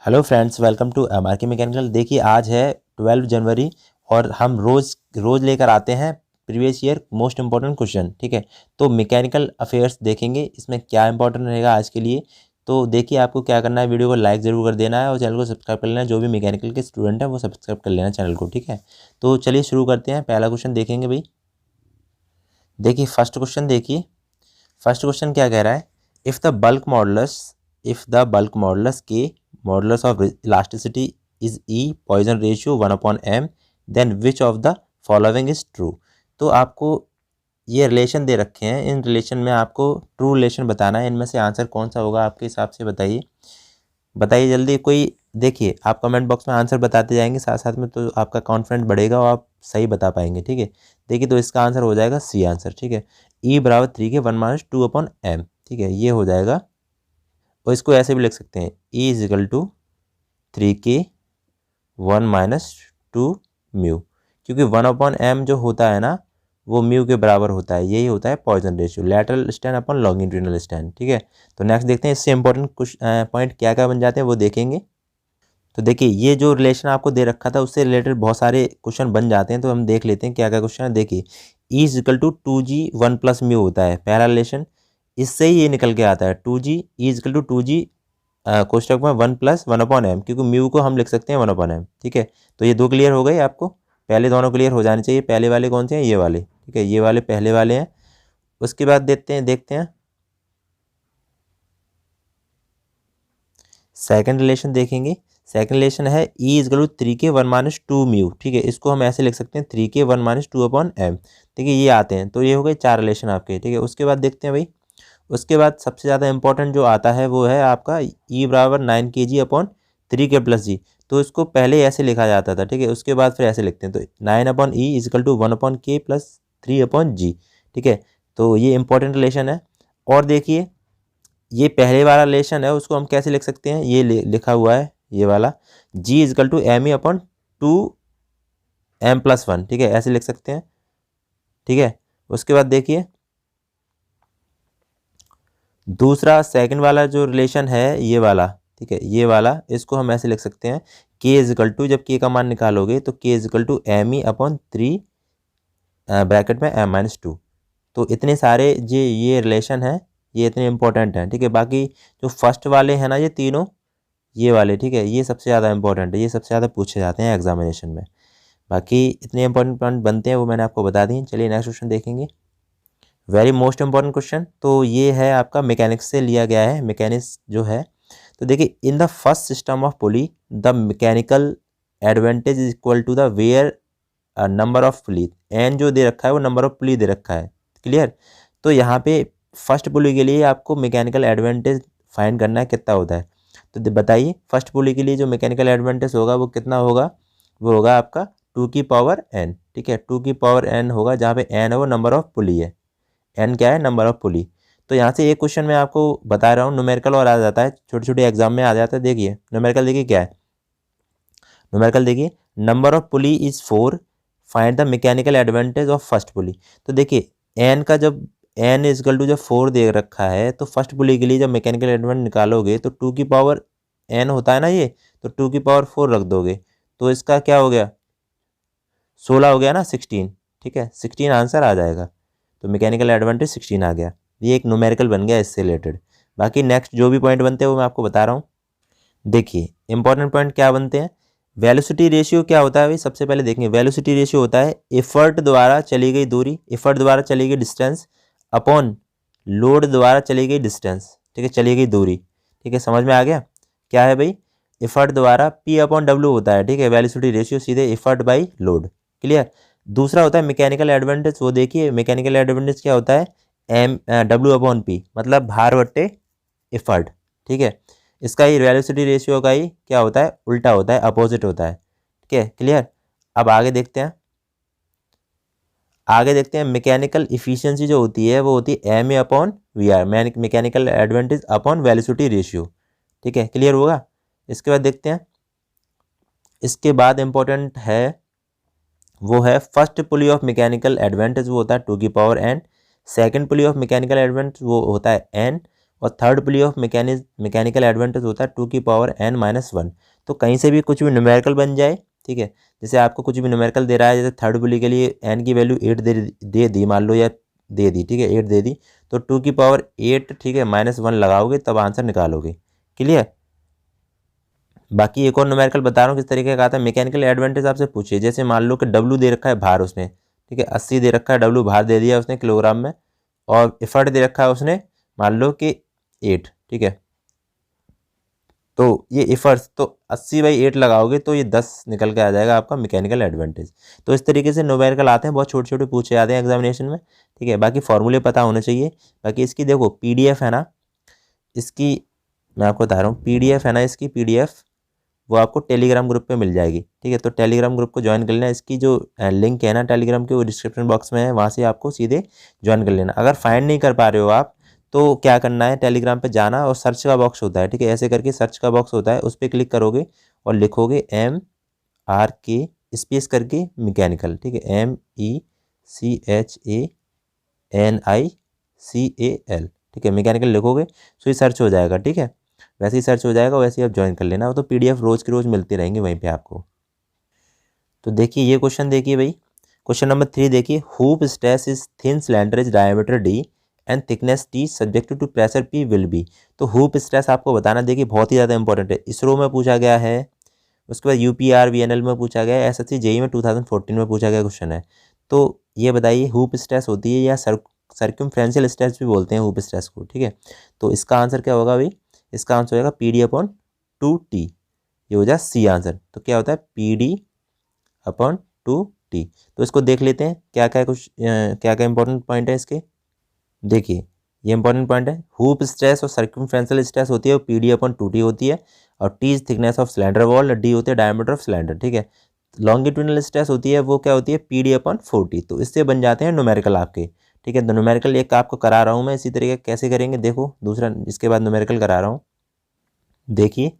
Hello friends, welcome to MRK mechanical. देखिए आज है 12 जनवरी और हम रोज़ लेकर आते हैं previous year most important question. ठीक है, तो मैकेनिकल अफेयर्स देखेंगे, इसमें क्या इंपॉर्टेंट रहेगा आज के लिए। तो देखिए आपको क्या करना है, वीडियो को लाइक ज़रूर कर देना है और चैनल को सब्सक्राइब कर लेना है। जो भी मैकेनिकल के स्टूडेंट हैं वो सब्सक्राइब कर लेना चैनल को। ठीक है, तो चलिए शुरू करते हैं। पहला क्वेश्चन देखेंगे भाई। देखिए फर्स्ट क्वेश्चन क्या कह रहा है। If the bulk modulus K modulus of elasticity is E Poisson ratio 1/m, then which of the following is true. तो आपको ये रिलेशन दे रखे हैं, इन रिलेशन में आपको ट्रू रिलेशन बताना है। इनमें से आंसर कौन सा होगा आपके हिसाब से, बताइए जल्दी। कोई देखिए आप कमेंट बॉक्स में आंसर बताते जाएंगे साथ साथ में, तो आपका कॉन्फिडेंस बढ़ेगा और आप सही बता पाएंगे। ठीक है, देखिए तो इसका आंसर हो जाएगा सी आंसर। ठीक है, ई बराबर 3 के 1-2/m। ठीक है, ये हो जाएगा। और इसको ऐसे भी लिख सकते हैं, ई इज इक्वल टू 3 के 1-2 म्यू, क्योंकि 1/m जो होता है ना वो म्यू के बराबर होता है। यही होता है Poisson ratio, lateral stand upon longitudinal stand. ठीक है, तो नेक्स्ट देखते हैं इससे इंपॉर्टेंट कुछ पॉइंट क्या क्या बन जाते हैं वो देखेंगे। तो देखिए ये जो रिलेशन आपको दे रखा था उससे रिलेटेड बहुत सारे क्वेश्चन बन जाते हैं, तो हम देख लेते हैं क्या क्या क्वेश्चन है। देखिए E is equal to 2g 1+ mu होता है पहला रिलेशन, इससे ही ये निकल के आता है 2g E is equal to 2g कोष्टक में 1+1/m, क्योंकि म्यू को हम लिख सकते हैं 1/m। ठीक है, तो ये दो क्लियर हो गए आपको, पहले दोनों क्लियर हो जाने चाहिए। पहले वाले कौन से हैं, ये वाले। ठीक है, ये वाले पहले वाले हैं। उसके बाद देखते हैं सेकंड रिलेशन देखेंगे। सेकंड रिलेशन है ई इज इक्वल टू 3 के 1-2 म्यू। ठीक है, इसको हम ऐसे लिख सकते हैं 3 के 1-2/m। ठीक है, ये आते हैं, तो ये हो गए 4 रिलेशन आपके। ठीक है, उसके बाद देखते हैं भाई, उसके बाद सबसे ज़्यादा इंपॉर्टेंट जो आता है वो है आपका ई बराबर 9 kg/3 के + g। तो इसको पहले ऐसे लिखा जाता था। ठीक है, उसके बाद फिर ऐसे लिखते हैं, तो 9/e is equal to 1/k + 3/g। ठीक है, तो ये इंपॉर्टेंट रिलेशन है। और देखिए ये पहले वाला रिलेशन है, उसको हम कैसे लिख सकते हैं, ये लिखा हुआ है ये वाला, g is equal to me/2m+1। ठीक है, ऐसे लिख सकते हैं। ठीक है, उसके बाद देखिए दूसरा सेकंड वाला जो रिलेशन है ये वाला। ठीक है, ये वाला, इसको हम ऐसे लिख सकते हैं k इज इक्वल टू, जब k का मान निकालोगे तो k is equal to me/3 bracket में m-2। तो इतने सारे ये रिलेशन हैं, ये इतने इंपॉर्टेंट हैं। ठीक है, बाकी जो फर्स्ट वाले हैं ना ये तीनों, ये वाले, ठीक है, ये सबसे ज़्यादा इंपॉर्टेंट है, ये सबसे ज़्यादा पूछे जाते हैं एग्जामिनेशन में। बाकी इतने इंपॉर्टेंट पॉइंट बनते हैं वो मैंने आपको बता दिए। चलिए नेक्स्ट क्वेश्चन देखेंगे, वेरी मोस्ट इंपॉर्टेंट क्वेश्चन। तो ये है आपका मैकेनिक्स से लिया गया है, मैकेनिक्स जो है। तो देखिए in the first system of pulley the mechanical advantage is equal to the where number of pulley. N जो दे रखा है वो नंबर ऑफ पुली दे रखा है। क्लियर, तो यहाँ पे फर्स्ट पुली के लिए आपको मैकेनिकल एडवांटेज फाइंड करना है, कितना होता है। तो बताइए फर्स्ट पुली के लिए जो मैकेनिकल एडवांटेज होगा वो कितना होगा, वो होगा आपका 2n। ठीक है, 2n होगा, जहाँ पे n है वो नंबर ऑफ पुली है, n क्या है, नंबर ऑफ पुली। तो यहाँ से एक क्वेश्चन मैं आपको बता रहा हूँ, न्यूमेरिकल और आ जाता है, छोटे छोटे एग्जाम में आ जाता है। देखिए न्यूमेरिकल, देखिए क्या है न्यूमेरिकल, देखिए number of pulley is 4, find the mechanical advantage of first pulley. तो देखिए n का जब n इज इक्वल टू जब 4 दे रखा है, तो फर्स्ट पुली के लिए जब मैकेनिकल एडवांटेज निकालोगे तो 2n होता है ना ये, तो 2 रख दोगे, तो इसका क्या हो गया 16 हो गया ना, 16। ठीक है, 16 आंसर आ जाएगा। तो मैकेनिकल एडवांटेज 16 आ गया, ये एक न्यूमेरिकल बन गया इससे रिलेटेड। बाकी नेक्स्ट जो भी पॉइंट बनते हैं वो मैं आपको बता रहा हूँ। देखिए इंपॉर्टेंट पॉइंट क्या बनते हैं, वेलोसिटी रेशियो क्या होता है भाई, सबसे पहले देखेंगे वेलोसिटी रेशियो होता है एफर्ट द्वारा चली गई दूरी, एफर्ट द्वारा चली गई डिस्टेंस अपॉन लोड द्वारा चली गई डिस्टेंस। ठीक है, चली गई दूरी। ठीक है, समझ में आ गया क्या है भाई, एफर्ट द्वारा P/W होता है। ठीक है, वेलोसिटी रेशियो सीधे एफर्ट बाई लोड। क्लियर, दूसरा होता है मैकेनिकल एडवांटेज। वो देखिए मैकेनिकल एडवांटेज क्या होता है, W/P, मतलब भार बट्टे एफर्ट। ठीक है, इसका ही वेलोसिटी रेशियो का ही क्या होता है, उल्टा होता है, अपोजिट होता है। ठीक है, क्लियर। अब आगे देखते हैं मैकेनिकल इफिशियंसी जो होती है वो होती है MA/VR, mechanical advantage upon velocity ratio. ठीक है, क्लियर होगा। इसके बाद देखते हैं, इसके बाद इंपॉर्टेंट है वो है first pulley of mechanical advantage, वो होता है 2n। Second pulley of mechanical advantage वो होता है n। और third pulley of mechanical advantage होता है 2 की पावर n-1। तो कहीं से भी कुछ भी न्यूमेरिकल बन जाए, ठीक है, जैसे आपको कुछ भी न्यूमेरिकल दे रहा है, जैसे थर्ड पुली के लिए n की वैल्यू 8 दे दी मान लो, या दे दी, ठीक है, 8 दे दी, तो 2 की पावर 8, ठीक है, -1 लगाओगे तब आंसर निकालोगे। क्लियर। बाकी एक और न्यूमेरिकल बता रहा हूँ किस तरीके का आता है। मैकेनिकल एडवांटेज आपसे पूछिए, जैसे मान लो कि W दे रखा है भार उसने, ठीक है, 80 दे रखा है W भार दे दिया उसने किलोग्राम में, और एफर्ट दे रखा है उसने मान लो कि 8, ठीक है, तो ये एफर्ट्स तो 80/8 लगाओगे तो ये 10 निकल के आ जाएगा आपका मैकेनिकल एडवांटेज। तो इस तरीके से न्यूमेरिकल आते हैं, बहुत छोटे छोटे पूछे जाते हैं एग्जामिनेशन में, ठीक है। बाकी फॉर्मूले पता होने चाहिए। बाकी इसकी देखो PDF है ना, इसकी मैं आपको बता रहा हूँ, PDF है ना, इसकी PDF वो आपको टेलीग्राम ग्रुप पे मिल जाएगी, ठीक है। तो टेलीग्राम ग्रुप को ज्वाइन कर लेना। इसकी जो लिंक है ना टेलीग्राम के, वो डिस्क्रिप्शन बॉक्स में है, वहाँ से आपको सीधे ज्वाइन कर लेना। अगर फाइंड नहीं कर पा रहे हो आप, तो क्या करना है, टेलीग्राम पे जाना और सर्च का बॉक्स होता है, ठीक है, ऐसे करके सर्च का बॉक्स होता है, उस पर क्लिक करोगे और लिखोगे MRK स्पेस करके मैकेनिकल, ठीक है, MECHANICAL, ठीक है, मैकेनिकल लिखोगे तो ये सर्च हो जाएगा, ठीक है। वैसे ही सर्च हो जाएगा, वैसे ही आप ज्वाइन कर लेना। वो तो PDF रोज़ की रोज़ मिलती रहेंगे वहीं पे आपको। तो देखिए ये क्वेश्चन देखिए भाई, क्वेश्चन नंबर 3 देखिए, hoop stress is thin cylinder is diameter D and thickness T subjected to pressure P will be. तो हुप स्ट्रेस आपको बताना, देखिए बहुत ही ज़्यादा इंपॉर्टेंट है, इसरो में पूछा गया है, उसके बाद UPR VNL में पूछा गया है, SSC JEE में 2014 में पूछा गया क्वेश्चन है। तो ये बताइए हुप स्ट्रेस होती है या सर्कमफ्रेंशियल स्ट्रेस भी बोलते हैं हुप स्ट्रेस को, ठीक है। तो इसका आंसर क्या होगा भाई, इसका आंसर होगा PD/2T, ये हो जाए C आंसर। तो क्या होता है PD/2T। तो इसको देख लेते हैं क्या क्या कुछ क्या क्या इंपॉर्टेंट पॉइंट है इसके। देखिए ये इंपॉर्टेंट पॉइंट है, हुप स्ट्रेस और सर्कमफ्रेंशियल स्ट्रेस होती है वो PD/2T होती है, और T is thickness of cylinder wall, D होते हैं डायमीटर ऑफ सिलेंडर, ठीक है। लॉन्गिट्यूडनल स्ट्रेस होती है वो क्या होती है PD/40। तो इससे बन जाते हैं न्यूमेरिकल आपके, ठीक है। तो न्यूमेरिकल एक आपको करा रहा हूँ मैं, इसी तरीके कैसे करेंगे देखो, दूसरा इसके बाद न्यूमेरिकल करा रहा हूँ। देखिए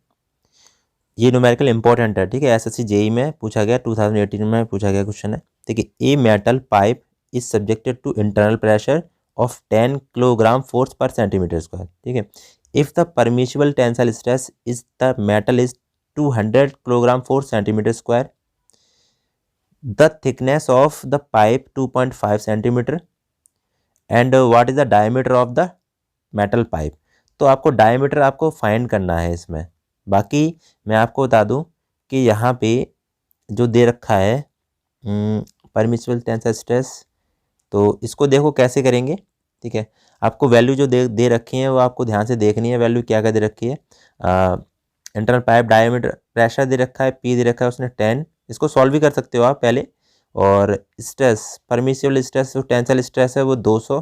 ये न्यूमेरिकल इंपॉर्टेंट है, ठीक है, SSC JEE में पूछा गया, 2018 में पूछा गया क्वेश्चन है। देखिए a metal pipe is subjected to internal pressure of 10 kilogram force per centimetre square, ठीक है। If the permissible tensile stress is the metal is 200 kilogram force centimetre square, the thickness of the pipe 2.5 centimetre, and what is the diameter of the metal pipe. तो आपको diameter आपको find करना है इसमें। बाकी मैं आपको बता दूं कि यहाँ पे जो दे रखा है परमिसिबल टेंसाइल स्ट्रेस, तो इसको देखो कैसे करेंगे, ठीक है। आपको वैल्यू जो दे रखी है वो आपको ध्यान से देखनी है, वैल्यू क्या क्या दे रखी है। इंटरनल पाइप डायमीटर, प्रेशर दे रखा है P दे रखा है उसने 10, इसको सॉल्व भी कर सकते हो आप पहले। और स्ट्रेस, परमिसिबल स्ट्रेस जो टेंसाइल स्ट्रेस है वो 200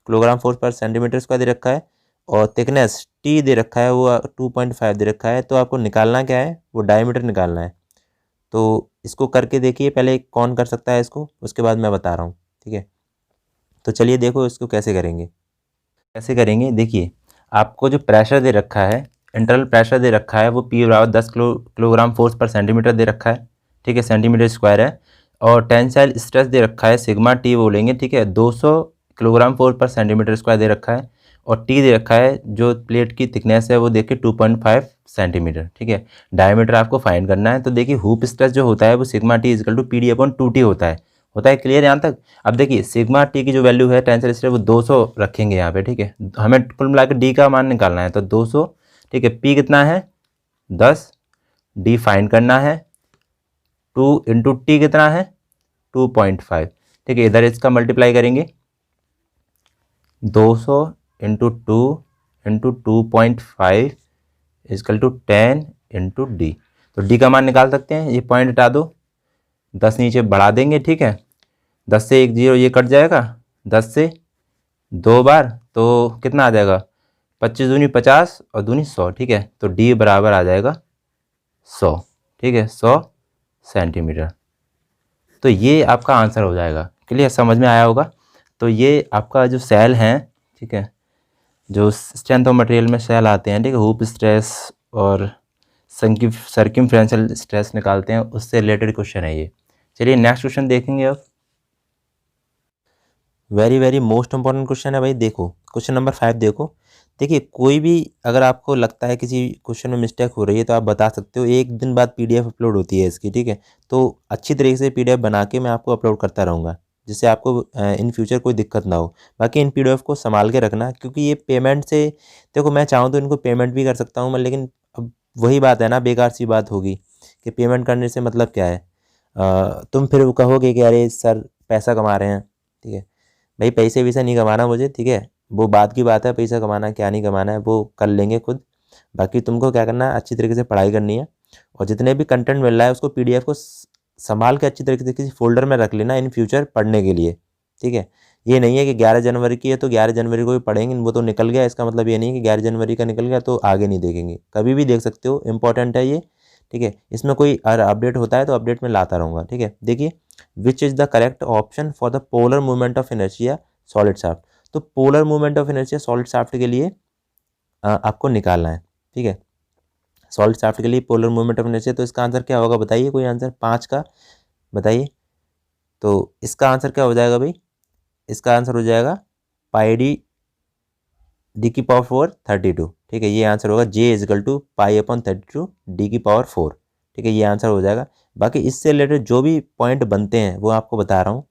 kilogram force per centimetre square दे रखा है, और थिकनेस T दे रखा है वो 2.5 दे रखा है। तो आपको निकालना क्या है, वो डायमीटर निकालना है। तो इसको करके देखिए, पहले कौन कर सकता है इसको, उसके बाद मैं बता रहा हूँ, ठीक है। तो चलिए देखो इसको कैसे करेंगे। कैसे करेंगे देखिए, आपको जो प्रेशर दे रखा है, इंटरनल प्रेशर दे रखा है वो P/10 kilogram force per centimetre दे रखा है, ठीक है, सेंटीमीटर स्क्वायर है। और टेंसाइल स्ट्रेस दे रखा है सिग्मा T बोलेंगे, ठीक है, 200 kilogram force per centimetre square दे रखा है। और T दे रखा है जो प्लेट की थिकनेस है वो देखिए 2.5 सेंटीमीटर, ठीक है। डायमीटर आपको फाइंड करना है। तो देखिए हुप स्ट्रेस जो होता है वो सिग्मा T = PD/2T होता है क्लियर यहाँ तक। अब देखिए सिग्मा T की जो वैल्यू है टेंसाइल स्ट्रेस वो 200 रखेंगे यहाँ पे, ठीक है। हमें कुल मिलाकर D का मान निकालना है, तो 200, ठीक है। P कितना है 10, D फाइंड करना है, 2 × T कितना है 2.5, ठीक है। इधर इसका मल्टीप्लाई करेंगे, 200 × 2 × 2.5 = 10 × D। तो D का मान निकाल सकते हैं, ये पॉइंट हटा दो, 10 नीचे बढ़ा देंगे, ठीक है। 10 से 1 0 ये कट जाएगा, 10 से 2 बार तो कितना आ जाएगा 25 दूनी 50 और दूनी 100, ठीक है। तो D बराबर आ जाएगा 100, ठीक है, 100 सेंटीमीटर। तो ये आपका आंसर हो जाएगा। क्लियर, समझ में आया होगा। तो ये आपका जो सेल हैं, ठीक है, जो स्ट्रेंथ ऑफ मटेरियल में सेल आते हैं, ठीक है, हुप स्ट्रेस और सर्कमफ्रेंशियल स्ट्रेस निकालते हैं, उससे रिलेटेड क्वेश्चन है ये। चलिए नेक्स्ट क्वेश्चन देखेंगे अब। Very very most important question है भाई। देखो क्वेश्चन नंबर 5 देखो, देखिए कोई भी अगर आपको लगता है किसी क्वेश्चन में मिस्टेक हो रही है तो आप बता सकते हो, 1 दिन बाद पीडीएफ अपलोड होती है इसकी, ठीक है। तो अच्छी तरीके से पीडीएफ बना के मैं आपको अपलोड करता रहूँगा, जिससे आपको इन फ्यूचर कोई दिक्कत ना हो। बाकी इन पीडीएफ को संभाल के रखना, क्योंकि ये पेमेंट से, देखो मैं चाहूँ तो इनको पेमेंट भी कर सकता हूँ मैं, लेकिन अब वही बात है ना, बेकार सी बात होगी कि पेमेंट करने से मतलब क्या है। तुम फिर वो कहोगे कि अरे सर पैसा कमा रहे हैं, ठीक है। भाई पैसे वैसे नहीं कमाना मुझे, ठीक है। वो बात की बात है, पैसा कमाना क्या नहीं कमाना है वो कर लेंगे खुद। बाकी तुमको क्या करना है, अच्छी तरीके से पढ़ाई करनी है, और जितने भी कंटेंट मिल रहा है उसको पीडीएफ को संभाल के अच्छी तरीके से किसी फोल्डर में रख लेना इन फ्यूचर पढ़ने के लिए, ठीक है। ये नहीं है कि 11 जनवरी की है तो 11 जनवरी को भी पढ़ेंगे, वो तो निकल गया, इसका मतलब ये नहीं है कि 11 जनवरी का निकल गया तो आगे नहीं देखेंगे, कभी भी देख सकते हो, इंपॉर्टेंट है ये, ठीक है। इसमें कोई अगर अपडेट होता है तो अपडेट में लाता रहूँगा, ठीक है। देखिए, which is the correct option for the polar movement of inertia solid shaft. तो polar movement of inertia solid shaft के लिए आपको निकालना है, ठीक है। सॉलिड शाफ्ट के लिए पोलर मूवमेंट ऑफ इनर्शिया, तो इसका आंसर क्या होगा बताइए, कोई आंसर 5 का बताइए। तो इसका आंसर क्या हो जाएगा भाई, इसका आंसर हो जाएगा पाई D⁴ 32, ठीक है। ये आंसर होगा J = π/32 D⁴, ठीक है। ये आंसर हो जाएगा। बाकी इससे रिलेटेड जो भी पॉइंट बनते हैं वो आपको बता रहा हूँ।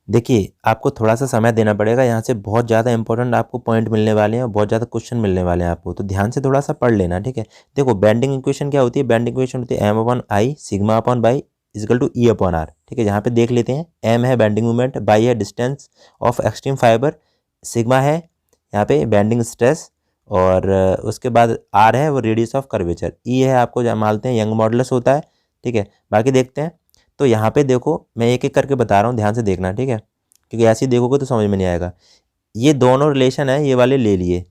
देखिए आपको थोड़ा सा समय देना पड़ेगा, यहाँ से बहुत ज़्यादा इंपॉर्टेंट आपको पॉइंट मिलने वाले हैं और बहुत ज़्यादा क्वेश्चन मिलने वाले हैं आपको, तो ध्यान से थोड़ा सा पढ़ लेना, ठीक है। देखो बेंडिंग इक्वेशन क्या होती है, बेंडिंग इक्वेशन होती है M/I σ/y = E/r, ठीक है। यहाँ पे देख लेते हैं, M है बेंडिंग मोमेंट, बाई है distance of extreme fibre, sigma है यहाँ पे बेंडिंग स्ट्रेस, और उसके बाद R है वो रेडियस ऑफ कर्वेचर, E है आपको मानते हैं यंग मॉडुलस होता है, ठीक है। बाकी देखते हैं, तो यहाँ पे देखो मैं एक एक करके बता रहा हूँ, ध्यान से देखना, ठीक है, क्योंकि ऐसे ही देखोगे तो समझ में नहीं आएगा। ये दोनों रिलेशन है, ये वाले ले लिए,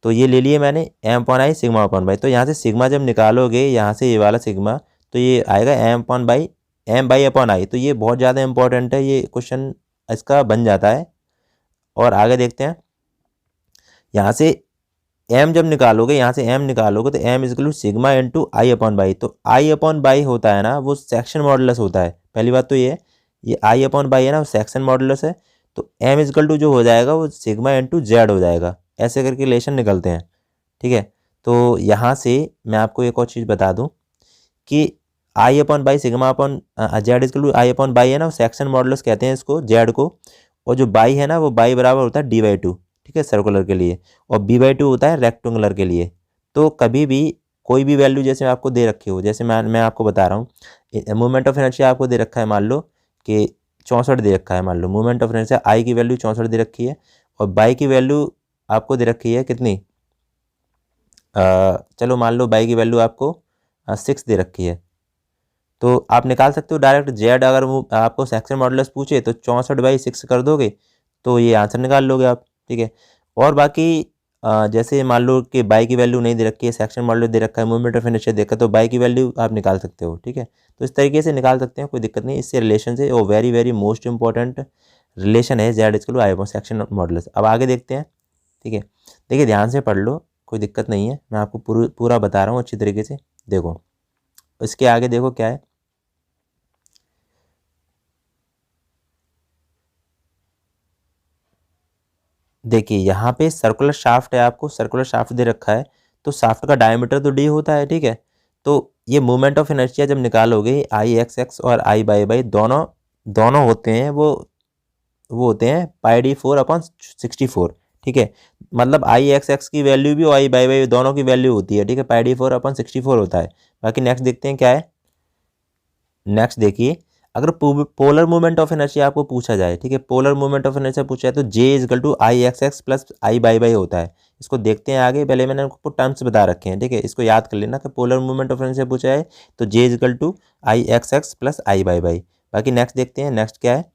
तो ये ले लिए मैंने M/I σ/y, तो यहाँ से सिग्मा जब निकालोगे, यहाँ से ये वाला सिग्मा, तो ये आएगा M/I, तो ये बहुत ज़्यादा इंपॉर्टेंट है, ये क्वेश्चन इसका बन जाता है। और आगे देखते हैं, यहाँ से M जब निकालोगे, यहाँ से M निकालोगे तो M = सिग्मा इंटू I/y, तो I/y होता है ना वो सेक्शन मॉडुलस होता है, पहली बात तो ये I/y है ना वो सेक्शन मॉडुलस है, तो M = जो हो जाएगा वो सिग्मा इंटू Z हो जाएगा, ऐसे करके रिलेशन निकलते हैं, ठीक है। तो यहाँ से मैं आपको एक और चीज़ बता दूँ कि I/y σ/Z = I/y है ना वो सेक्शन मॉडुलस कहते हैं इसको, Z को, और जो बाई है ना वो बाई बराबर होता है D/2, ठीक है, सर्कुलर के लिए, और B/2 होता है रेक्टेंगुलर के लिए। तो कभी भी कोई भी वैल्यू जैसे आपको दे रखी हो, जैसे मैं आपको बता रहा हूँ, मूवमेंट ऑफ इनर्शिया आपको दे रखा है, मान लो कि 64 दे रखा है, मान लो मूवमेंट ऑफ इनर्शिया आई की वैल्यू 64 दे रखी है, और बाई की वैल्यू आपको दे रखी है कितनी, चलो मान लो बाई की वैल्यू आपको 6 दे रखी है, तो आप निकाल सकते हो डायरेक्ट जेड, अगर वो आपको सेक्शन मॉडुलस पूछे तो 64/6 कर दोगे तो ये आंसर निकाल लोगे आप, ठीक है। और बाकी जैसे मान लो कि बाई की वैल्यू नहीं दे रखी है, सेक्शन मॉडुलस दे रखा है, मूवमेंट ऑफ इनर्शिया देखा, तो बाई की वैल्यू आप निकाल सकते हो, ठीक है। तो इस तरीके से निकाल सकते हैं, कोई दिक्कत नहीं, इससे रिलेशन से वो very very most important relation है Z = सेक्शन मॉडुलस। अब आगे देखते हैं, ठीक है। देखिए ध्यान से पढ़ लो, कोई दिक्कत नहीं है, मैं आपको पूरा बता रहा हूँ अच्छी तरीके से। देखो इसके आगे देखो क्या है, देखिए यहाँ पे सर्कुलर शाफ्ट है, आपको सर्कुलर शाफ्ट दे रखा है, तो शाफ्ट का डायमीटर तो D होता है, ठीक है। तो ये मूवमेंट ऑफ इनर्शिया जब निकालोगे I/x और I/y दोनों होते हैं वो होते हैं πD4/64, ठीक है। मतलब I/x की वैल्यू भी और I/y दोनों की वैल्यू होती है, ठीक है, πD4/64 होता है। बाकी नेक्स्ट देखते हैं क्या है, नेक्स्ट देखिए, अगर पोलर मूवमेंट ऑफ इनर्शिया आपको पूछा जाए, ठीक है, पोलर मूवमेंट ऑफ इनर्शिया पूछा जाए तो J = I/x प्लस I/y होता है। इसको देखते हैं आगे, पहले मैंने आपको टर्म्स बता रखे हैं, ठीक है, इसको याद कर लेना कि पोलर मूवमेंट ऑफ इनर्शिया पूछा जाए तो J = I/x प्लस I/y। बाकी नेक्स्ट देखते हैं, नेक्स्ट क्या है,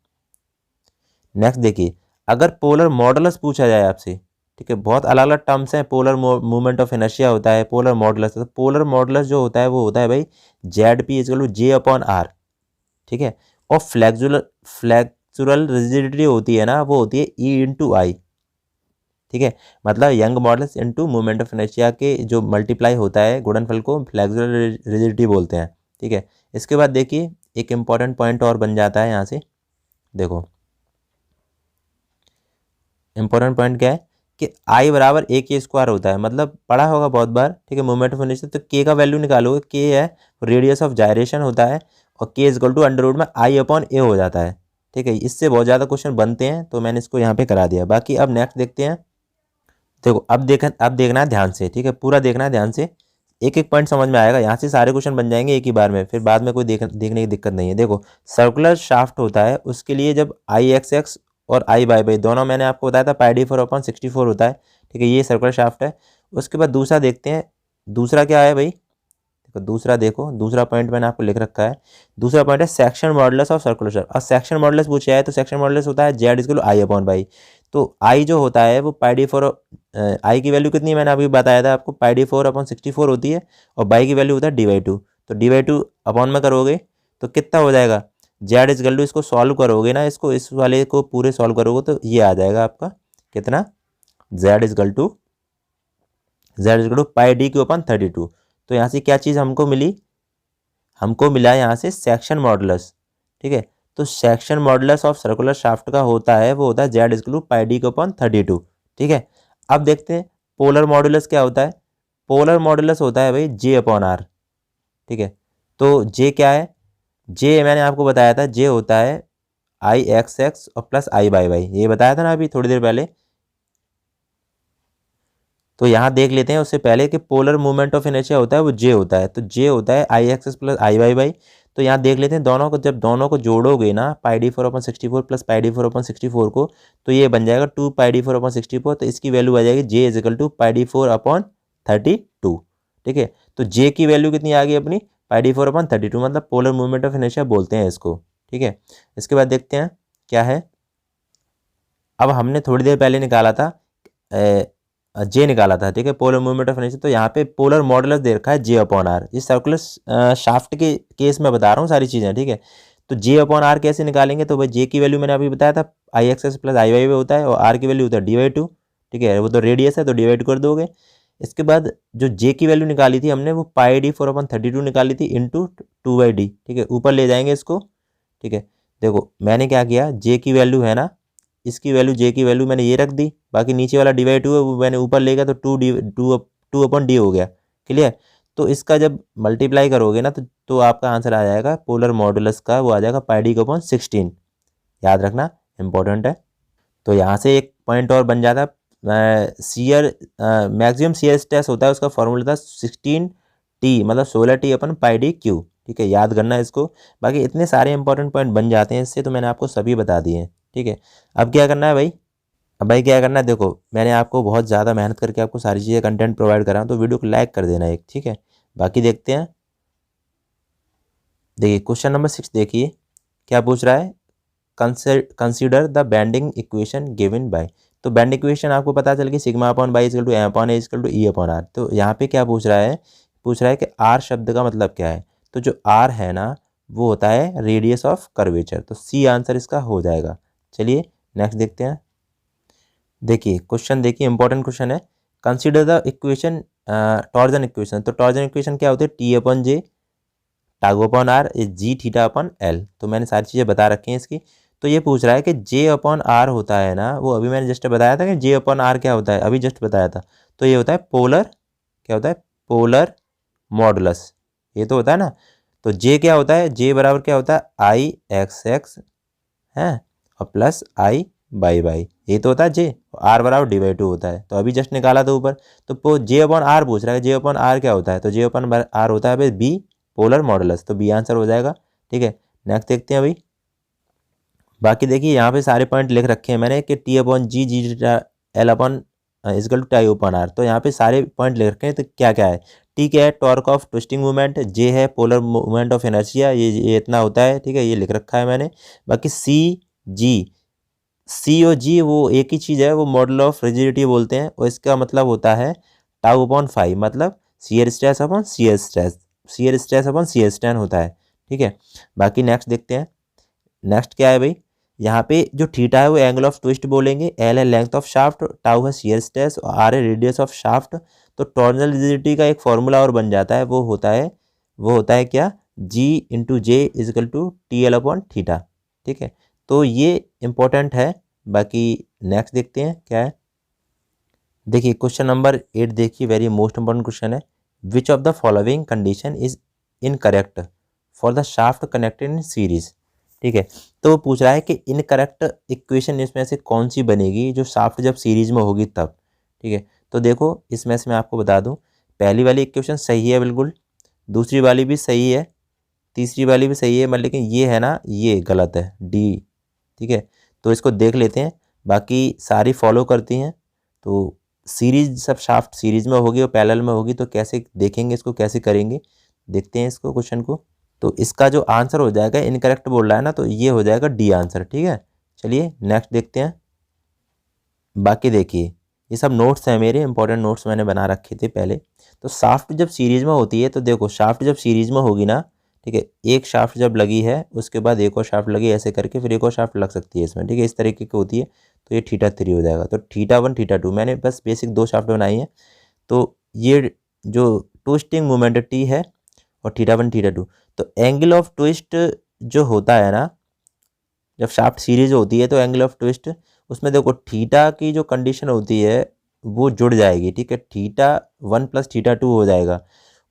नेक्स्ट देखिए, अगर पोलर मॉडुलस पूछा जाए आपसे, ठीक है, बहुत अलग अलग टर्म्स हैं, पोलर मूवमेंट ऑफ इनर्शिया होता है, पोलर मॉडुलस, तो पोलर मॉडुलस जो होता है वो होता है भाई ZP = J/R, ठीक है। और फ्लेक्सुरल रिजिडिटी होती है ना वो होती है E/I, ठीक है। मतलब young modulus into movement of inertia के जो मल्टीप्लाई होता है गुणनफल को फ्लेक्सुरल रिजिडिटी बोलते हैं, ठीक है। इसके बाद देखिए एक इंपॉर्टेंट पॉइंट और बन जाता है यहाँ से, देखो इंपॉर्टेंट पॉइंट क्या है, कि आई बराबर ए के स्क्वायर होता है, मतलब पढ़ा होगा बहुत बार, ठीक है, मोमेंट ऑफ इनर्शिया। तो के का वैल्यू निकालोगे, के है रेडियस ऑफ जायरेशन होता है, और K is equal to under root में आई अपॉन ए हो जाता है, ठीक है। इससे बहुत ज़्यादा क्वेश्चन बनते हैं, तो मैंने इसको यहाँ पे करा दिया। बाकी अब नेक्स्ट देखते हैं। देखो अब देखना है ध्यान से, ठीक है, पूरा देखना है ध्यान से, एक एक पॉइंट समझ में आएगा, यहाँ से सारे क्वेश्चन बन जाएंगे एक ही बार में, फिर बाद में कोई देखने की दिक्कत नहीं है। देखो सर्कुलर शाफ्ट होता है, उसके लिए जब आई एक्स एक्स और आई बाई बाई दोनों मैंने आपको बताया था पाई डी 4/64 होता है, ठीक है, ये सर्कुलर शाफ्ट है। उसके बाद दूसरा देखते हैं, दूसरा क्या है भाई, देखो दूसरा, देखो दूसरा पॉइंट मैंने आपको लिख रखा है। दूसरा पॉइंट है section modulus of circular shaft. और सेक्शन मॉडुलस पूछा है तो सेक्शन मॉडुलस होता है Z equal I upon by. तो आई जो होता है वो पाई डी 4, आई की वैल्यू कितनी है मैंने अभी बताया था आपको, पाई डी 4/64 होती है, और बाई की वैल्यू होता है डी/2। तो डी/2 अपॉन में करोगे तो कितना हो जाएगा, जेड इज गल्डू, इसको सॉल्व करोगे ना, इसको इस वाले को पूरे सॉल्व करोगे तो ये आ जाएगा आपका कितना, जेड इज गल्टू पाई डी के अपन 32। तो यहाँ से क्या चीज़ हमको मिली, हमको मिला यहाँ से सेक्शन मॉडुलस, ठीक है। तो section modulus of circular shaft का होता है, वो होता है Z equal to pi D के अपॉन 32, ठीक है। अब देखते हैं पोलर मॉडुलस क्या होता है। पोलर मॉडुलस होता है भाई जे अपॉन आर, ठीक है। तो जे क्या है, जे मैंने आपको बताया था, जे होता है आई एक्स एक्स और प्लस आई बाई बाई, ये बताया था ना अभी थोड़ी देर पहले। तो यहाँ देख लेते हैं उससे पहले कि पोलर मूवमेंट ऑफ इनर्शिया होता है वो जे होता है, तो जे होता है I x x plus I y y. तो यहाँ देख लेते हैं दोनों को, जब दोनों को जोड़ोगे ना, पाई डी 4/64 प्लस पाई डी 4/64 को, तो ये बन जाएगा 2 पाई डी 4/64। तो इसकी वैल्यू आ जाएगी J is equal to pi d 4/32, ठीक है। तो जे की वैल्यू कितनी आ गई अपनी, पाई डी 4/32, मतलब पोलर मूवमेंट ऑफ इनर्शिया बोलते हैं इसको, ठीक है। इसके बाद देखते हैं क्या है। अब हमने थोड़ी देर पहले निकाला था, जे निकाला था, ठीक है, पोलर मूवमेंट ऑफ इनर्शिया। तो यहाँ पे पोलर मॉडुलस दे रखा है जे अपॉन आर, इस सर्कुलर शाफ्ट के केस में बता रहा हूँ सारी चीज़ें, ठीक है। तो जे अपॉन आर कैसे निकालेंगे, तो भाई जे की वैल्यू मैंने अभी बताया था आई एक्स एक्स प्लस आई वाई होता है, और आर की वैल्यू होता है डी/2, ठीक है, वो तो रेडियस है तो डिवाइड कर दोगे। इसके बाद जो जे की वैल्यू निकाली थी हमने, वो पाई डी 4/32 निकाली थी इंटू 2/d, ठीक है, ऊपर ले जाएंगे इसको, ठीक है। देखो मैंने क्या किया, जे की वैल्यू है ना, इसकी वैल्यू, जे की वैल्यू मैंने ये रख दी, बाकी नीचे वाला /2 है वो मैंने ऊपर ले गया, तो 2/d हो गया, क्लियर। तो इसका जब मल्टीप्लाई करोगे ना, तो आपका आंसर आ जाएगा पोलर मॉडुलस का, वो आ जाएगा पाई डी के अपॉन 16, याद रखना इंपॉर्टेंट है। तो यहाँ से एक पॉइंट और बन जाता है, सीयर मैक्सिमम सीयर स्ट्रेस होता है, उसका फॉर्मूला था 16T, मतलब 16T अपन पाई डी क्यू, ठीक है, याद करना है इसको। बाकी इतने सारे इंपॉर्टेंट पॉइंट बन जाते हैं इससे, तो मैंने आपको सभी बता दिए हैं, ठीक है। अब क्या करना है भाई, अब भाई क्या करना है, देखो मैंने आपको बहुत ज़्यादा मेहनत करके आपको सारी चीज़ें कंटेंट प्रोवाइड करा हूं, तो वीडियो को लाइक कर देना एक, ठीक है। बाकी देखते हैं, देखिए क्वेश्चन नंबर 6 देखिए क्या पूछ रहा है, consider the bending equation given by. तो बेंड इक्वेशन आपको पता चल गई, sigma upon y is equal to M upon A is equal to E upon R. तो यहाँ पे क्या पूछ रहा है कि आर शब्द का मतलब क्या है। तो जो आर है ना, वो होता है रेडियस ऑफ कर्वेचर, तो सी आंसर इसका हो जाएगा। चलिए नेक्स्ट देखते हैं। देखिए क्वेश्चन, देखिए इंपॉर्टेंट क्वेश्चन है, consider the equation torsion equation. तो टॉर्जन इक्वेशन क्या होती है, टी अपॉन जे टागो upon R is G theta upon L. तो मैंने सारी चीज़ें बता रखी हैं इसकी। तो ये पूछ रहा है कि जे अपॉन आर होता है ना, वो अभी मैंने जस्ट बताया था कि जे अपॉन आर क्या होता है, अभी जस्ट बताया था। तो ये होता है पोलर, क्या होता है, पोलर मॉडुलस, ये तो होता है ना। तो जे क्या होता है, जे बराबर क्या होता है, आई एक्स एक्स है और प्लस आई बाई बाई, ये तो होता है जे। आर बराबर डी/2 होता है, तो अभी जस्ट निकाला था ऊपर। तो जे अपॉन आर पूछ रहा है, जे अपॉन आर क्या होता है, तो जे अपॉन आर होता है बी पोलर मॉडुलस, तो बी आंसर हो जाएगा, ठीक है। नेक्स्ट देखते हैं अभी। बाकी देखिए यहाँ पे सारे पॉइंट लिख रखे हैं मैंने कि T upon G G L upon is equal to tau upon R. तो यहाँ पे सारे पॉइंट लिख रखे हैं, तो क्या क्या है, टी क्या है, टॉर्क ऑफ ट्विस्टिंग मूवमेंट, जे है पोलर मूवमेंट ऑफ इनर्शिया, ये इतना होता है, ठीक है, ये लिख रखा है मैंने। बाकी सी और जी वो एक ही चीज़ है, वो मॉडल ऑफ रिजिडिटी बोलते हैं, और इसका मतलब होता है टाउ अपॉन फाइव, मतलब shear stress upon shear stress, shear stress upon shear strain होता है, ठीक है। बाकी नेक्स्ट देखते हैं। नेक्स्ट क्या है भाई, यहाँ पे जो थीटा है वो एंगल ऑफ ट्विस्ट बोलेंगे, एल है लेंथ ऑफ शाफ्ट, टाउ है शियर स्ट्रेस और आर है रेडियस ऑफ शाफ्ट। तो टॉर्जनल रिजिडिटी का एक फॉर्मूला और बन जाता है, वो होता है क्या, G into J is equal to T L upon theta, ठीक है। तो ये इंपॉर्टेंट है। बाकी नेक्स्ट देखते हैं क्या है। देखिए क्वेश्चन नंबर 8 देखिए, वेरी मोस्ट इंपॉर्टेंट क्वेश्चन है। विच of the following condition is incorrect for the shaft connected in series. ठीक है, तो वो पूछ रहा है कि इनकरेक्ट इक्वेशन इसमें से कौन सी बनेगी जो शाफ्ट जब सीरीज में होगी तब। ठीक है, तो देखो इसमें से मैं आपको बता दूं, पहली वाली इक्वेशन सही है बिल्कुल, दूसरी वाली भी सही है, तीसरी वाली भी सही है, मतलब लेकिन ये है ना, ये गलत है, डी। ठीक है, तो इसको देख लेते हैं, बाकी सारी फॉलो करती हैं। तो सीरीज सब शाफ्ट सीरीज में होगी और पैरेलल में होगी, तो कैसे देखेंगे इसको, कैसे करेंगे, देखते हैं इसको क्वेश्चन को। तो इसका जो आंसर हो जाएगा, इनकरेक्ट बोल रहा है ना, तो ये हो जाएगा डी आंसर। ठीक है, चलिए नेक्स्ट देखते हैं। बाकी देखिए ये सब नोट्स हैं मेरे, इंपॉर्टेंट नोट्स मैंने बना रखे थे पहले। तो शाफ्ट जब सीरीज में होती है, तो देखो शाफ्ट जब सीरीज में होगी ना, ठीक है, एक शाफ्ट जब लगी है उसके बाद एक और शाफ्ट लगी, ऐसे करके फिर एक और शाफ्ट लग सकती है इसमें। ठीक है, इस तरीके की होती है। तो ये θ3 हो जाएगा। तो θ1 θ2 मैंने बस बेसिक दो शाफ्ट बनाई है। तो ये जो ट्विस्टिंग मोमेंट टी है और θ1 θ2, तो एंगल ऑफ ट्विस्ट जो होता है ना, जब शाफ्ट सीरीज होती है तो एंगल ऑफ ट्विस्ट उसमें देखो थीटा की जो कंडीशन होती है वो जुड़ जाएगी। ठीक है, θ1 + θ2 हो जाएगा,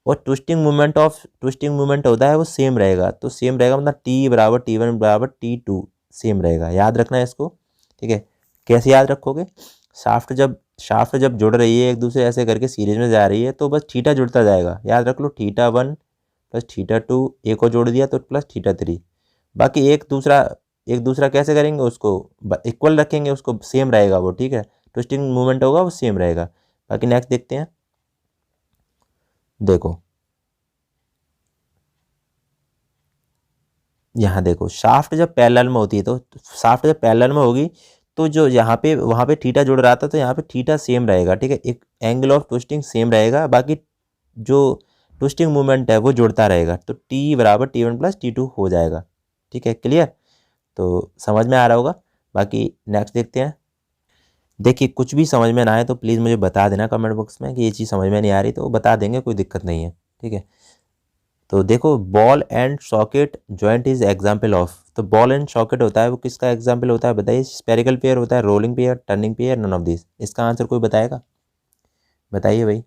और ट्विस्टिंग मूवमेंट होता है वो सेम रहेगा। तो सेम रहेगा मतलब टी बराबर T1 बराबर T2 सेम रहेगा, याद रखना है इसको। ठीक है, कैसे याद रखोगे, शाफ्ट जब जुड़ रही है एक दूसरे ऐसे करके सीरीज में जा रही है, तो बस थीटा जुड़ता जाएगा, याद रख लो, θ1 + θ2, एक और जोड़ दिया तो प्लस θ3। बाकी एक दूसरा कैसे करेंगे, उसको इक्वल रखेंगे, उसको सेम रहेगा वो। ठीक है, ट्विस्टिंग मूवमेंट होगा वो सेम रहेगा। बाकी नेक्स्ट देखते हैं। देखो यहाँ देखो, शाफ्ट जब पैरेलल में होती है, तो शाफ्ट जब पैरेलल में होगी तो जो यहाँ पे वहाँ पे थीटा जुड़ रहा था, तो यहाँ पे थीटा सेम रहेगा। ठीक है, एक एंगल ऑफ ट्विस्टिंग सेम रहेगा, बाकी जो ट्विस्टिंग मूवमेंट है वो जुड़ता रहेगा। तो टी बराबर T1 + T2 हो जाएगा। ठीक है, क्लियर, तो समझ में आ रहा होगा। बाकी नेक्स्ट देखते हैं। देखिए कुछ भी समझ में ना आए तो प्लीज़ मुझे बता देना कमेंट बॉक्स में कि ये चीज़ समझ में नहीं आ रही, तो बता देंगे, कोई दिक्कत नहीं है। ठीक है, तो देखो ball and socket joint is example of. तो बॉल एंड सॉकेट होता है वो किसका एग्जाम्पल होता है बताइए, स्पेरिकल पेयर होता है, rolling pair, turning pair, none of this. इसका आंसर कोई बताएगा, बताइए भाई।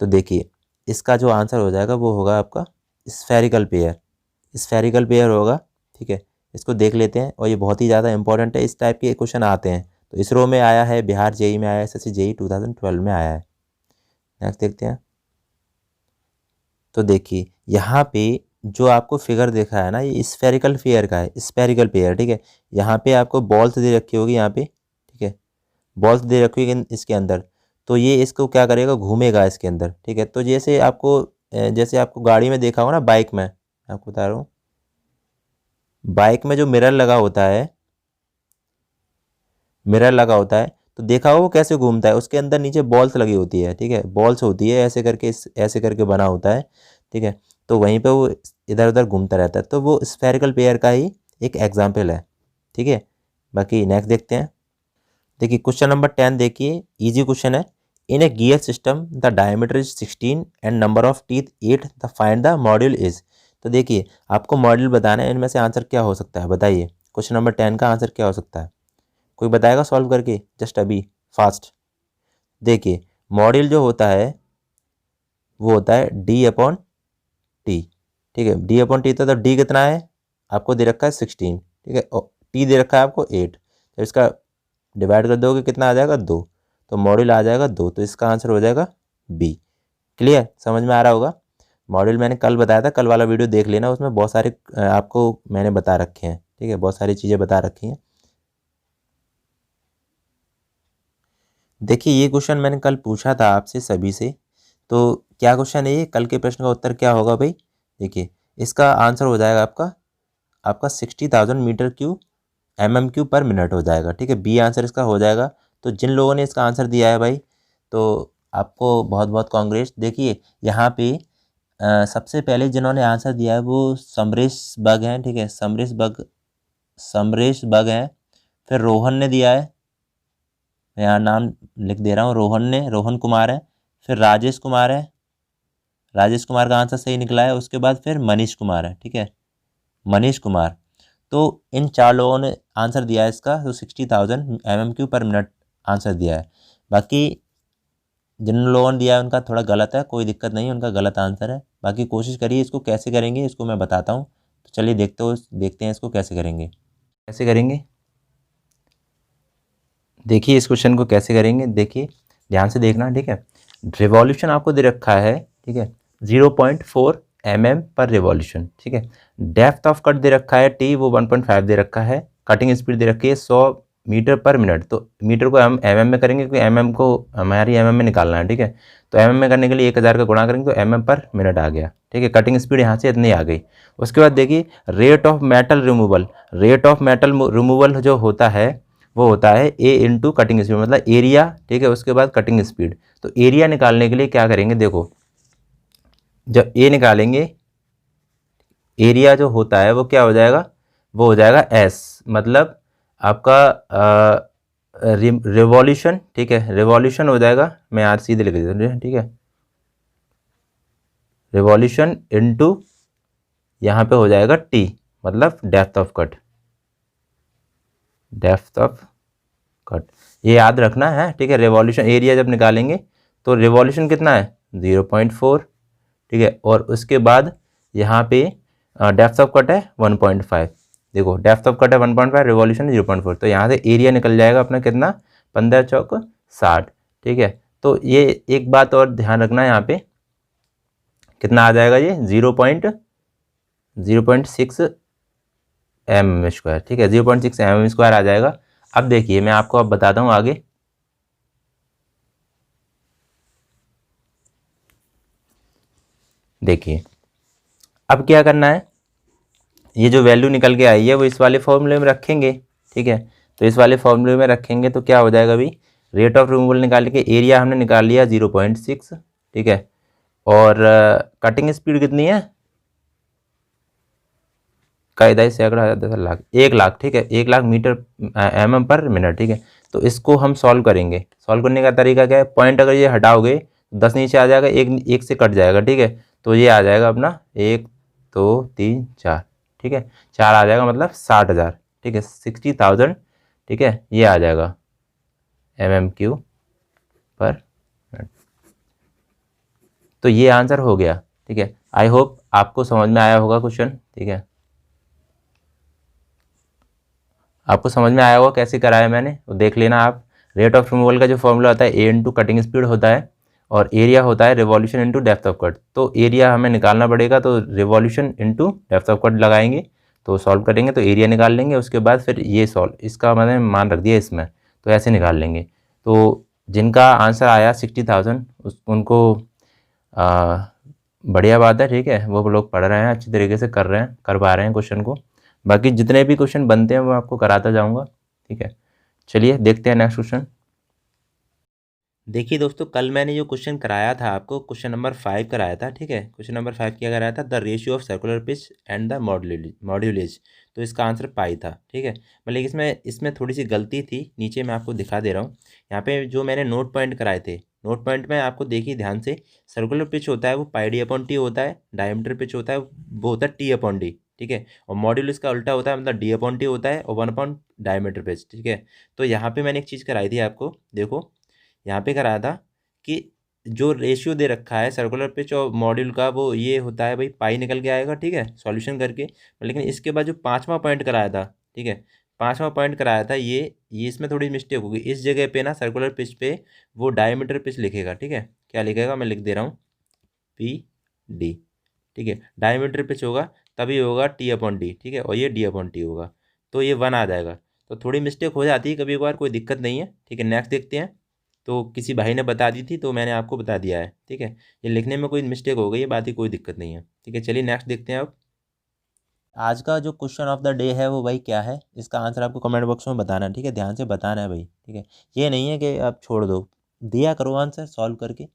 तो देखिए इसका जो आंसर हो जाएगा वो होगा आपका स्फेरिकल पेयर, स्फेरिकल पेयर होगा। ठीक है, इसको देख लेते हैं, और ये बहुत ही ज़्यादा इंपॉर्टेंट है, इस टाइप के क्वेश्चन आते हैं। तो इसरो में आया है, बिहार जेई में आया है, SSC जेई 2012 में आया है। नेक्स्ट देखते हैं। तो देखिए यहाँ पे जो आपको फिगर देखा है ना, ये स्फेरिकल पेयर का है, स्फेरिकल पेयर। ठीक है, यहाँ पे आपको बॉल्स दे रखी होगी यहाँ पे। ठीक है, बॉल्स दे रखी होगी इसके अंदर, तो ये इसको क्या करेगा, घूमेगा इसके अंदर। ठीक है, तो जैसे आपको गाड़ी में देखा होगा ना, बाइक में, आपको बता रहा हूँ, बाइक में जो मिरर लगा होता है, मिरर लगा होता है, तो देखा हो वो कैसे घूमता है, उसके अंदर नीचे बॉल्स लगी होती है। ठीक है, बॉल्स होती है ऐसे करके, ऐसे करके बना होता है। ठीक है, तो वहीं पे वो इधर उधर घूमता रहता है, तो वो स्फेरिकल पेयर का ही एक एग्जाम्पल है। ठीक है, बाकी नेक्स्ट देखते हैं। देखिए क्वेश्चन नंबर 10 देखिए, इजी क्वेश्चन है। In a gear system the diameter is 16 and number of teeth 8, the find the module is. तो देखिए आपको मॉड्यूल बताना है, इनमें से आंसर क्या हो सकता है बताइए, क्वेश्चन नंबर 10 का आंसर क्या हो सकता है, कोई बताएगा सॉल्व करके जस्ट अभी फास्ट। देखिए मॉड्यूल जो होता है वो होता है D/T। ठीक है, D/T, तो D कितना है, आपको दे रखा है 16। ठीक है, और T दे रखा है आपको 8, तो इसका डिवाइड कर दोगे कितना आ जाएगा, 2। तो मॉड्यूल आ जाएगा 2, तो इसका आंसर हो जाएगा B। क्लियर, समझ में आ रहा होगा। मॉड्यूल मैंने कल बताया था, कल वाला वीडियो देख लेना, उसमें बहुत सारे आपको मैंने बता रखे हैं। ठीक है, बहुत सारी चीज़ें बता रखी हैं। देखिए ये क्वेश्चन मैंने कल पूछा था आपसे सभी से, तो क्या क्वेश्चन है ये, कल के प्रश्न का उत्तर क्या होगा भाई। देखिए इसका आंसर हो जाएगा आपका 60,000 मीटर क्यूब MM³ पर मिनट हो जाएगा। ठीक है, बी आंसर इसका हो जाएगा। तो जिन लोगों ने इसका आंसर दिया है भाई, तो आपको बहुत बहुत कांग्रेस। देखिए यहाँ पे सबसे पहले जिन्होंने आंसर दिया है वो समरेश बग हैं। ठीक है, समरेश बग हैं। फिर रोहन ने दिया है, मैं यहाँ नाम लिख दे रहा हूँ, रोहन कुमार है। फिर राजेश कुमार है, राजेश कुमार का आंसर सही निकला है। उसके बाद फिर मनीष कुमार है। ठीक है, मनीष कुमार। तो इन 4 लोगों ने आंसर दिया है इसका, तो 60,000 MM³ पर मिनट आंसर दिया है। बाकी जिन लोगों ने दिया है उनका थोड़ा गलत है, कोई दिक्कत नहीं है, उनका गलत आंसर है। बाकी कोशिश करिए, इसको कैसे करेंगे इसको मैं बताता हूँ। तो चलिए देखते हैं इसको कैसे करेंगे। देखिए इस क्वेश्चन को कैसे करेंगे, देखिए ध्यान से देखना, ठीक है। रिवॉल्यूशन आपको दे रखा है, ठीक है, 0.4 mm पर रिवॉल्यूशन, ठीक है। डेप्थ ऑफ कट दे रखा है टी, वो 1.5 दे रखा है। कटिंग स्पीड दे रखी है 100 मीटर पर मिनट। तो मीटर को हम mm में करेंगे क्योंकि mm को हमारी mm में निकालना है, ठीक है। तो mm में करने के लिए 1000 का गुणा करेंगे तो mm पर मिनट आ गया, ठीक है। कटिंग स्पीड यहाँ से इतनी आ गई। उसके बाद देखिए rate of metal removal. Rate of metal removal जो होता है वो होता है ए इंटू कटिंग स्पीड, मतलब एरिया, ठीक है। उसके बाद कटिंग स्पीड। तो एरिया निकालने के लिए क्या करेंगे, देखो जब ए निकालेंगे, एरिया जो होता है वो क्या हो जाएगा, वो हो जाएगा एस, मतलब आपका रिवॉल्यूशन, ठीक है। रिवॉल्यूशन हो जाएगा, मैं आज सीधे लिख देता हूँ, ठीक है। रिवॉल्यूशन इंटू यहाँ पे हो जाएगा टी, मतलब depth of cut, depth of cut, ये याद रखना है, ठीक है। रिवॉल्यूशन एरिया जब निकालेंगे तो रिवॉल्यूशन कितना है 0.4, ठीक है। और उसके बाद यहाँ पे डेप्थ ऑफ कट है 1.5। देखो डेप्थ ऑफ कट है 1.5, रिवॉल्यूशन 0.4, तो यहाँ से एरिया निकल जाएगा अपना कितना 15 चौक 60, ठीक है। तो ये एक बात और ध्यान रखना है, यहाँ पे कितना आ जाएगा, ये 0.6 mm स्क्वायर, ठीक है। 0.6 mm स्क्वायर आ जाएगा। अब देखिए मैं आपको अब बताता हूँ आगे। देखिए अब क्या करना है, ये जो वैल्यू निकल के आई है वो इस वाले फॉर्मूले में रखेंगे, ठीक है। तो इस वाले फॉर्मूले में रखेंगे तो क्या हो जाएगा, अभी रेट ऑफ रिमूवल निकाल के एरिया हमने निकाल लिया 0.6, ठीक है। और कटिंग स्पीड कितनी है, कायदा सैकड़ा 10 लाख 1 लाख, ठीक है, 1 lakh metre mm per minute, ठीक है। तो इसको हम सॉल्व करेंगे। सॉल्व करने का तरीका क्या है, पॉइंट अगर ये हटाओगे 10 नीचे आ जाएगा, एक से कट जाएगा, ठीक है। तो ये आ जाएगा अपना 1 2 3 4, ठीक है, 4 आ जाएगा, मतलब 60,000, ठीक है, 60,000, ठीक है, ये आ जाएगा mm³ पर मिनट। तो ये आंसर हो गया, ठीक है। आई होप आपको समझ में आया होगा क्वेश्चन, ठीक है। आपको समझ में आया होगा कैसे कराया मैंने, तो देख लेना आप। रेट ऑफ रिमूवल का जो फॉर्मूला होता है ए इंटू कटिंग स्पीड होता है, और एरिया होता है revolution into depth of cut. तो एरिया हमें निकालना पड़ेगा, तो revolution into depth of cut लगाएंगे, तो सॉल्व करेंगे तो एरिया निकाल लेंगे। उसके बाद फिर ये सॉल्व, इसका मैंने मान रख दिया इसमें, तो ऐसे निकाल लेंगे। तो जिनका आंसर आया 60,000 उनको बढ़िया बात है, ठीक है। वो लोग पढ़ रहे हैं अच्छी तरीके से, कर रहे हैं, कर पा रहे हैं क्वेश्चन को। बाकी जितने भी क्वेश्चन बनते हैं वो आपको कराता जाऊंगा, ठीक है। चलिए देखते हैं नेक्स्ट क्वेश्चन। देखिए दोस्तों, कल मैंने जो क्वेश्चन कराया था आपको, क्वेश्चन नंबर 5 कराया था, ठीक है। क्वेश्चन नंबर 5 क्या कराया था, the ratio of circular pitch and the module. तो इसका आंसर पाई था, ठीक है। मतलब इसमें थोड़ी सी गलती थी, नीचे मैं आपको दिखा दे रहा हूँ। यहाँ पे जो मैंने नोट पॉइंट कराए थे, नोट पॉइंट में आपको देखिए ध्यान से, सर्कुलर पिच होता है वो πd/t होता है, डायमीटर पिच होता है वो होता है t/d, ठीक है। और मॉड्यूल इसका उल्टा होता है, मतलब d/t होता है और 1 डायमीटर पिच, ठीक है। तो यहाँ पे मैंने एक चीज़ कराई थी आपको, देखो यहाँ पे कराया था कि जो रेशियो दे रखा है सर्कुलर पिच और मॉड्यूल का, वो ये होता है भाई पाई निकल के आएगा, ठीक है, सॉल्यूशन करके। लेकिन इसके बाद जो 5वां पॉइंट कराया था, ठीक है, 5वां पॉइंट कराया था, ये इसमें थोड़ी मिस्टेक होगी। इस जगह पे ना सर्कुलर पिच पे वो डायमीटर पिच लिखेगा, ठीक है। क्या लिखेगा, मैं लिख दे रहा हूँ PD, ठीक है। डायमीटर पिच होगा तभी होगा t/d, ठीक है, और ये d/t होगा, तो ये 1 आ जाएगा। तो थोड़ी मिस्टेक हो जाती है कभी कभार, कोई दिक्कत नहीं है, ठीक है। नेक्स्ट देखते हैं। तो किसी भाई ने बता दी थी तो मैंने आपको बता दिया है, ठीक है। ये लिखने में कोई मिस्टेक हो गई है, बात ही कोई दिक्कत नहीं है, ठीक है। चलिए नेक्स्ट देखते हैं अब। आज का जो क्वेश्चन ऑफ द डे है वो भाई क्या है, इसका आंसर आपको कमेंट बॉक्स में बताना है, ठीक है। ध्यान से बताना है भाई, ठीक है। ये नहीं है कि आप छोड़ दो, दिया करो आंसर सॉल्व करके।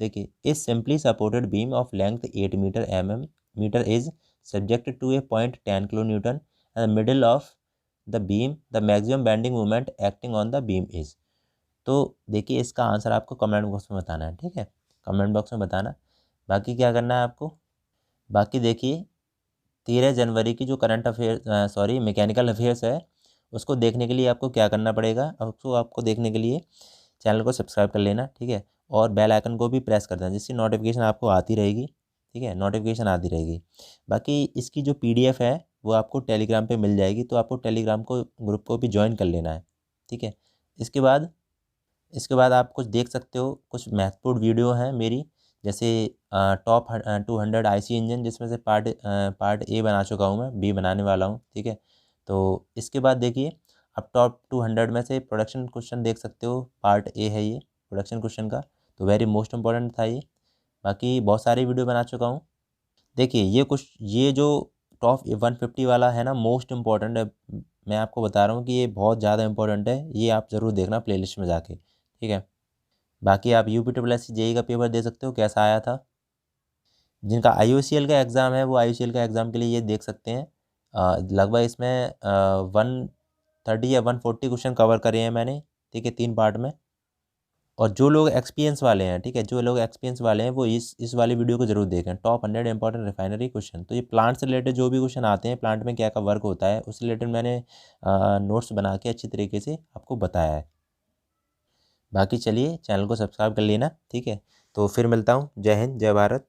देखिए, is simply supported beam of length 8 metre is subjected to a point 10 kilo newton and middle of the beam, the maximum bending moment acting on the beam is. तो देखिए इसका आंसर आपको comment box में बताना है, ठीक है, comment box में बताना। बाकी क्या करना है आपको, बाकी देखिए 13 जनवरी की जो करंट अफेयर मैकेनिकल अफेयर्स है, उसको देखने के लिए आपको क्या करना पड़ेगा, उसको आपको देखने के लिए चैनल को सब्सक्राइब कर लेना, ठीक है, और बेल आइकन को भी प्रेस कर देना, जिससे नोटिफिकेशन आपको आती रहेगी, ठीक है, नोटिफिकेशन आती रहेगी। बाकी इसकी जो PDF है वो आपको टेलीग्राम पे मिल जाएगी, तो आपको टेलीग्राम को ग्रुप को भी ज्वाइन कर लेना है, ठीक है। इसके बाद आप कुछ देख सकते हो, कुछ महत्वपूर्ण वीडियो हैं मेरी, जैसे टॉप 200 IC इंजन, जिसमें से पार्ट ए बना चुका हूँ मैं, बी बनाने वाला हूँ, ठीक है। तो इसके बाद देखिए, अब टॉप 200 में से प्रोडक्शन क्वेश्चन देख सकते हो, पार्ट ए है ये प्रोडक्शन क्वेश्चन का, तो वेरी मोस्ट इम्पॉर्टेंट था ये। बाकी बहुत सारी वीडियो बना चुका हूँ। देखिए ये जो टॉप 150 वाला है ना, मोस्ट इम्पॉर्टेंट है। मैं आपको बता रहा हूँ कि ये बहुत ज़्यादा इंपॉर्टेंट है, ये आप ज़रूर देखना प्लेलिस्ट में जाके, ठीक है। बाकी आप UPSS JEE का पेपर दे सकते हो, कैसा आया था। जिनका IOCL का एग्ज़ाम है वो IOCL का एग्ज़ाम के लिए ये देख सकते हैं। लगभग इसमें 130 या 140 क्वेश्चन कवर करे हैं मैंने, ठीक है, 3 पार्ट में। और जो लोग एक्सपीरियंस वाले हैं, ठीक है, जो लोग एक्सपीरियंस वाले हैं वो इस वाली वीडियो को जरूर देखें, टॉप 100 इंपॉर्टेंट रिफाइनरी क्वेश्चन। तो ये प्लांट से रिलेटेड जो भी क्वेश्चन आते हैं, प्लांट में क्या क्या वर्क होता है, उस रिलेटेड मैंने नोट्स बना के अच्छी तरीके से आपको बताया है। बाकी चलिए, चैनल को सब्सक्राइब कर लेना, ठीक है। तो फिर मिलता हूँ। जय हिंद, जय भारत।